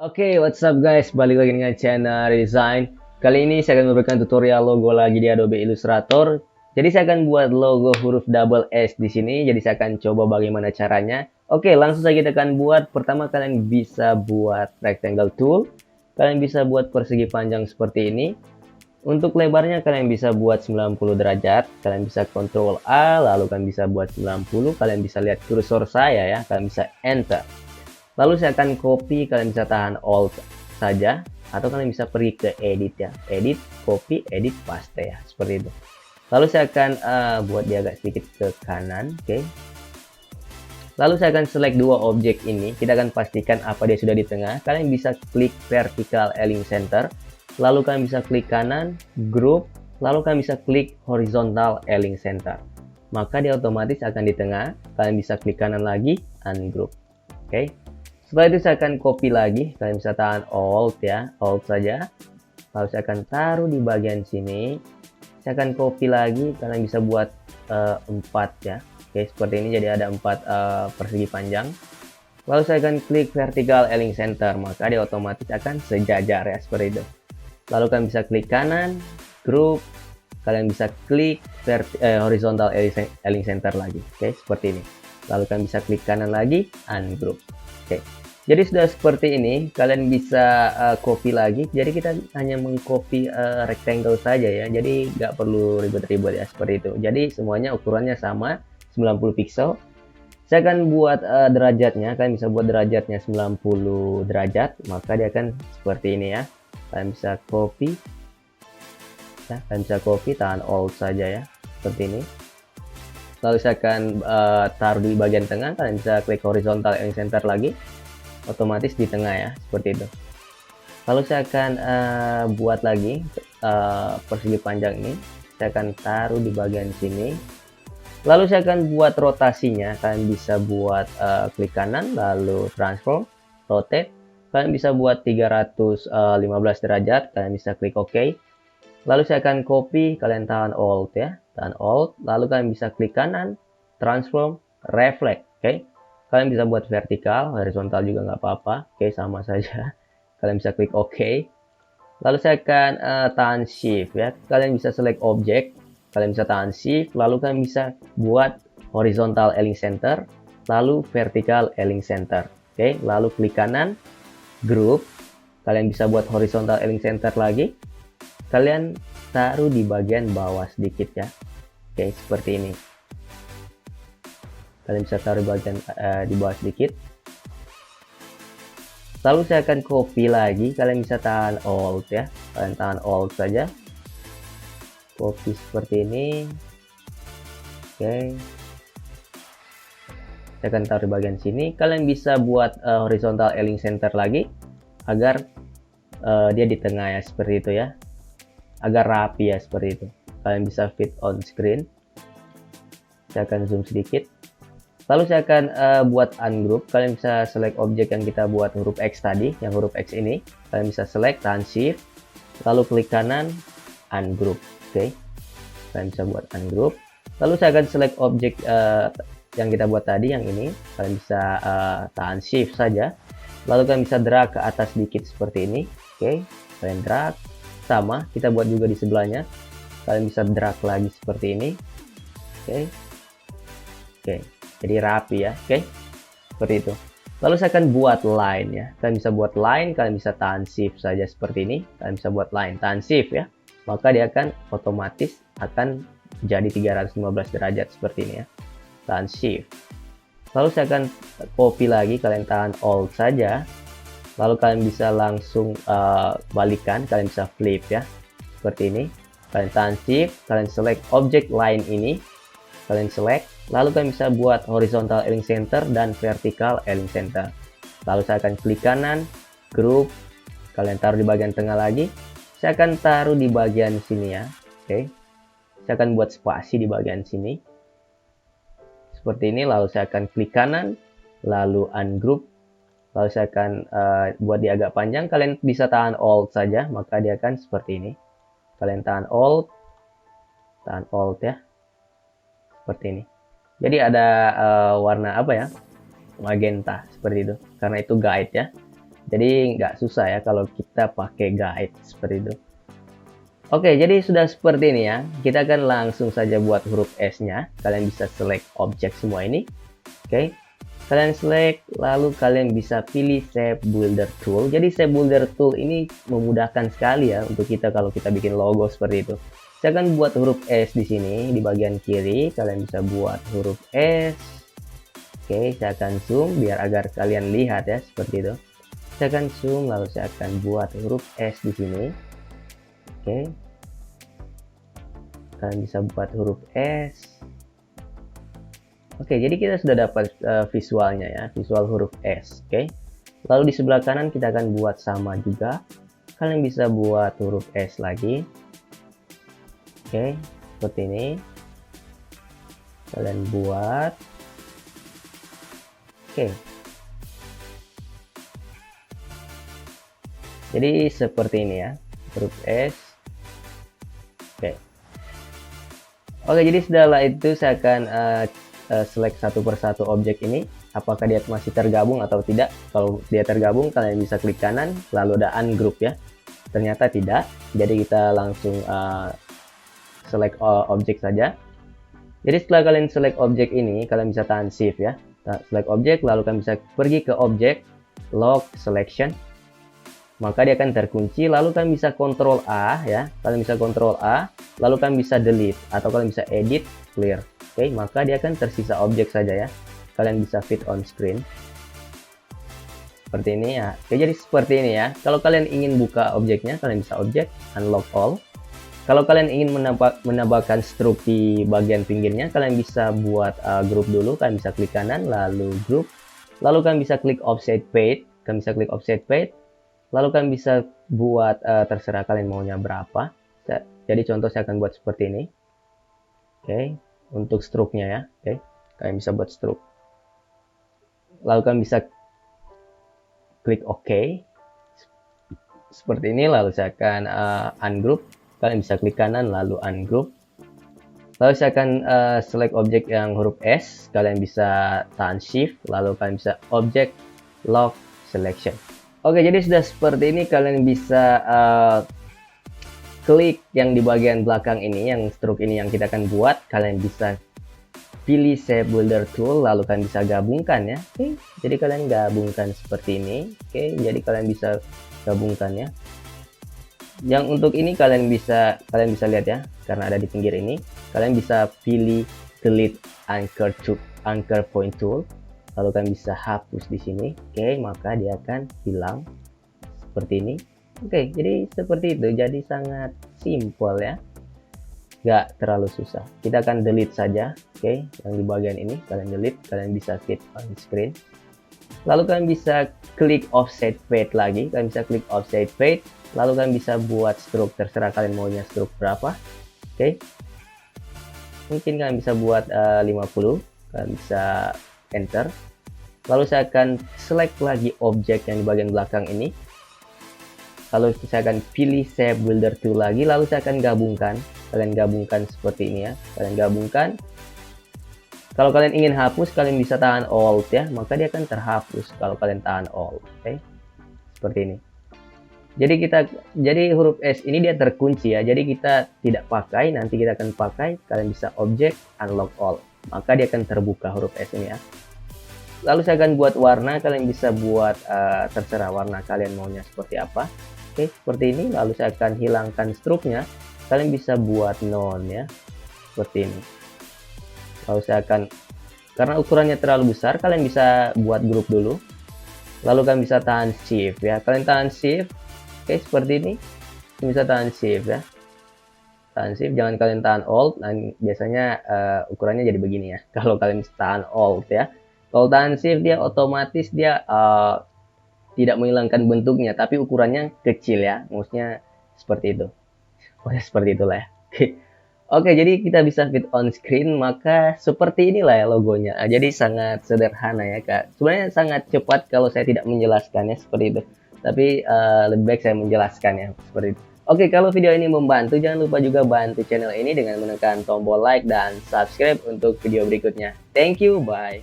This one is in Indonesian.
Oke, what's up guys? Balik lagi dengan channel Redesign. Kali ini saya akan memberikan tutorial logo lagi di Adobe Illustrator. Jadi saya akan buat logo huruf double S di sini. Jadi saya akan coba bagaimana caranya. Oke, langsung saja kita akan buat. Pertama kalian bisa buat rectangle tool. Kalian bisa buat persegi panjang seperti ini. Untuk lebarnya kalian bisa buat 90 derajat. Kalian bisa Ctrl A, lalu kalian bisa buat 90. Kalian bisa lihat kursor saya ya. Kalian bisa enter. Lalu saya akan copy, kalian bisa tahan Alt saja, atau kalian bisa pergi ke edit ya, edit, copy, edit, paste ya, seperti itu. Lalu saya akan buat dia agak sedikit ke kanan, oke. Lalu saya akan select dua objek ini, kita akan pastikan apa dia sudah di tengah. Kalian bisa klik vertical align center, lalu kalian bisa klik kanan, group, lalu kalian bisa klik horizontal align center. Maka dia otomatis akan di tengah, kalian bisa klik kanan lagi, ungroup, oke. Setelah itu saya akan copy lagi, kalian bisa tahan Alt ya, Alt saja. Lalu saya akan taruh di bagian sini. Saya akan copy lagi, kalian bisa buat 4 ya. Oke, seperti ini jadi ada 4 persegi panjang. Lalu saya akan klik vertical align center, maka dia otomatis akan sejajar ya, seperti itu. Lalu kalian bisa klik kanan, group, kalian bisa klik horizontal align center lagi. Oke, seperti ini. Lalu kalian bisa klik kanan lagi, ungroup. Oke. Jadi sudah seperti ini, kalian bisa copy lagi. Jadi kita hanya mengcopy rectangle saja ya. Jadi nggak perlu ribet-ribet ya seperti itu. Jadi semuanya ukurannya sama, 90 pixel. Saya akan buat derajatnya. Kalian bisa buat derajatnya 90 derajat, maka dia akan seperti ini ya. Kalian bisa copy. Ya, kalian bisa copy, tahan Alt saja ya, seperti ini. Lalu saya akan taruh di bagian tengah. Kalian bisa klik horizontal align center lagi, otomatis di tengah ya, seperti itu. Lalu saya akan buat lagi persegi panjang ini, saya akan taruh di bagian sini. Lalu saya akan buat rotasinya. Kalian bisa buat klik kanan, lalu transform, rotate. Kalian bisa buat 315 derajat, kalian bisa klik OK. Lalu saya akan copy, kalian tahan Alt ya, tahan Alt. Lalu kalian bisa klik kanan, transform, reflect, oke. Kalian bisa buat vertikal, horizontal juga nggak apa-apa, oke, sama saja. Kalian bisa klik OK. Lalu saya akan tahan Shift ya. Kalian bisa select objek, kalian bisa tahan Shift, lalu kalian bisa buat horizontal align center, lalu vertical align center, oke. Lalu klik kanan, group, kalian bisa buat horizontal align center lagi. Kalian taruh di bagian bawah sedikit ya, oke, seperti ini. Kalian bisa taruh bagian di bawah sedikit. Lalu saya akan copy lagi, kalian bisa tahan Alt ya, kalian tahan Alt saja, copy seperti ini, oke. Saya akan taruh di bagian sini. Kalian bisa buat horizontal align center lagi agar dia di tengah ya, seperti itu ya, agar rapi ya, seperti itu. Kalian bisa fit on screen. Saya akan zoom sedikit. Lalu saya akan buat ungroup. Kalian bisa select objek yang kita buat huruf X tadi, yang huruf X ini. Kalian bisa select, tahan Shift, lalu klik kanan, ungroup. Oke. Kalian bisa buat ungroup. Lalu saya akan select objek yang kita buat tadi, yang ini. Kalian bisa tahan Shift saja. Lalu kalian bisa drag ke atas sedikit seperti ini. Oke. Kalian drag. Sama, kita buat juga di sebelahnya. Kalian bisa drag lagi seperti ini. Oke. Oke. Jadi rapi ya, oke, seperti itu. Lalu saya akan buat line ya. Kalian bisa buat line, kalian bisa tahan Shift saja seperti ini. Kalian bisa buat line, tahan Shift ya. Maka dia akan otomatis akan jadi 315 derajat seperti ini ya. Tahan Shift. Lalu saya akan copy lagi, kalian tahan Alt saja. Lalu kalian bisa langsung balikan, kalian bisa flip ya. Seperti ini. Kalian tahan Shift, kalian select objek line ini. Kalian select, lalu kalian bisa buat horizontal align center dan vertical align center. Lalu saya akan klik kanan, group, kalian taruh di bagian tengah lagi. Saya akan taruh di bagian sini ya, oke. Saya akan buat spasi di bagian sini, seperti ini. Lalu saya akan klik kanan, lalu ungroup. Lalu saya akan buat dia agak panjang. Kalian bisa tahan Alt saja, maka dia akan seperti ini. Kalian tahan Alt ya. Seperti ini. Jadi ada warna apa ya, magenta seperti itu, karena itu guide ya. Jadi nggak susah ya kalau kita pakai guide seperti itu. Oke, jadi sudah seperti ini ya. Kita akan langsung saja buat huruf S-nya. Kalian bisa select objek semua ini. Oke. Kalian select, lalu kalian bisa pilih Shape Builder Tool. Jadi Shape Builder Tool ini memudahkan sekali ya untuk kita kalau kita bikin logo seperti itu. Saya akan buat huruf S di sini, di bagian kiri. Kalian bisa buat huruf S. Oke, saya akan zoom biar agar kalian lihat ya, seperti itu. Saya akan zoom, lalu saya akan buat huruf S di sini. Oke, kalian bisa buat huruf S. Oke, jadi kita sudah dapat visualnya ya, visual huruf S. Oke, lalu di sebelah kanan kita akan buat sama juga. Kalian bisa buat huruf S lagi. Oke, seperti ini. Kalian buat. Oke. Jadi seperti ini ya, huruf S. Oke. Oke, jadi setelah itu saya akan select satu persatu objek ini, apakah dia masih tergabung atau tidak. Kalau dia tergabung, kalian bisa klik kanan, lalu ada ungroup ya. Ternyata tidak, jadi kita langsung select objek saja. Jadi setelah kalian select objek ini, kalian bisa tahan shift ya. Select objek, lalu kalian bisa pergi ke objek, lock selection. Maka dia akan terkunci, lalu kalian bisa Ctrl A ya, kalian bisa Ctrl A, lalu kalian bisa delete atau kalian bisa edit, clear. Oke, maka dia akan tersisa objek saja ya. Kalian bisa fit on screen seperti ini ya. Oke, jadi seperti ini ya. Kalau kalian ingin buka objeknya, kalian bisa objek, unlock all. Kalau kalian ingin menambahkan stroke di bagian pinggirnya, kalian bisa buat group dulu. Kalian bisa klik kanan, lalu group, lalu kalian bisa klik offset fade. Kalian bisa klik offset fade. Lalu kalian bisa buat terserah kalian maunya berapa. Jadi contoh saya akan buat seperti ini. Oke, untuk stroke-nya ya. Oke, kalian bisa buat stroke. Lalu kalian bisa klik OK. Seperti ini, lalu saya akan ungroup. Kalian bisa klik kanan, lalu ungroup. Lalu saya akan select objek yang huruf S. Kalian bisa tahan shift, lalu kalian bisa objek, lock selection. Oke, jadi sudah seperti ini, kalian bisa klik yang di bagian belakang ini, yang stroke ini yang kita akan buat. Kalian bisa pilih Shape Builder Tool, lalu kalian bisa gabungkan ya. Oke, jadi kalian gabungkan seperti ini. Oke, jadi kalian bisa gabungkan ya. Yang untuk ini kalian bisa lihat ya, karena ada di pinggir ini. Kalian bisa pilih Delete Anchor Point Tool. Lalu kalian bisa hapus di sini. Oke, maka dia akan hilang seperti ini. Oke, jadi seperti itu. Jadi sangat simpel ya, nggak terlalu susah. Kita akan delete saja. Oke, yang di bagian ini kalian delete. Kalian bisa fit on screen. Lalu kalian bisa klik offset fade lagi. Kalian bisa klik offset fade. Lalu kalian bisa buat stroke, terserah kalian maunya stroke berapa. Oke, mungkin kalian bisa buat 50. Kalian bisa enter. Lalu saya akan select lagi objek yang di bagian belakang ini. Lalu saya akan pilih Shape Builder Tool lagi. Lalu saya akan gabungkan. Kalian gabungkan seperti ini ya. Kalian gabungkan. Kalau kalian ingin hapus, kalian bisa tahan Alt ya. Maka dia akan terhapus kalau kalian tahan Alt. Oke, seperti ini. Jadi huruf S ini dia terkunci ya. Jadi kita tidak pakai. Nanti kita akan pakai. Kalian bisa objek, unlock all. Maka dia akan terbuka huruf S ini ya. Lalu saya akan buat warna. Kalian bisa buat terserah warna kalian maunya seperti apa. Oke, seperti ini. Lalu saya akan hilangkan stroke-nya. Kalian bisa buat none ya, seperti ini. Lalu saya akan, karena ukurannya terlalu besar, kalian bisa buat grup dulu. Lalu kalian bisa tahan shift ya. Kalian tahan shift. Oke, seperti ini. Kalian bisa tahan shift ya. Tahan shift, jangan kalian tahan alt. Nah, biasanya ukurannya jadi begini ya. Kalau kalian tahan alt ya. Kalau tahan shift dia otomatis dia tidak menghilangkan bentuknya, tapi ukurannya kecil ya. Maksudnya seperti itu. Pokoknya seperti itulah ya. Oke, jadi kita bisa fit on screen, maka seperti inilah ya logonya. Jadi sangat sederhana ya Kak. Sebenarnya sangat cepat kalau saya tidak menjelaskannya seperti itu. Tapi lebih baik saya menjelaskan ya seperti itu. Oke, kalau video ini membantu, jangan lupa juga bantu channel ini dengan menekan tombol like dan subscribe untuk video berikutnya. Thank you, bye.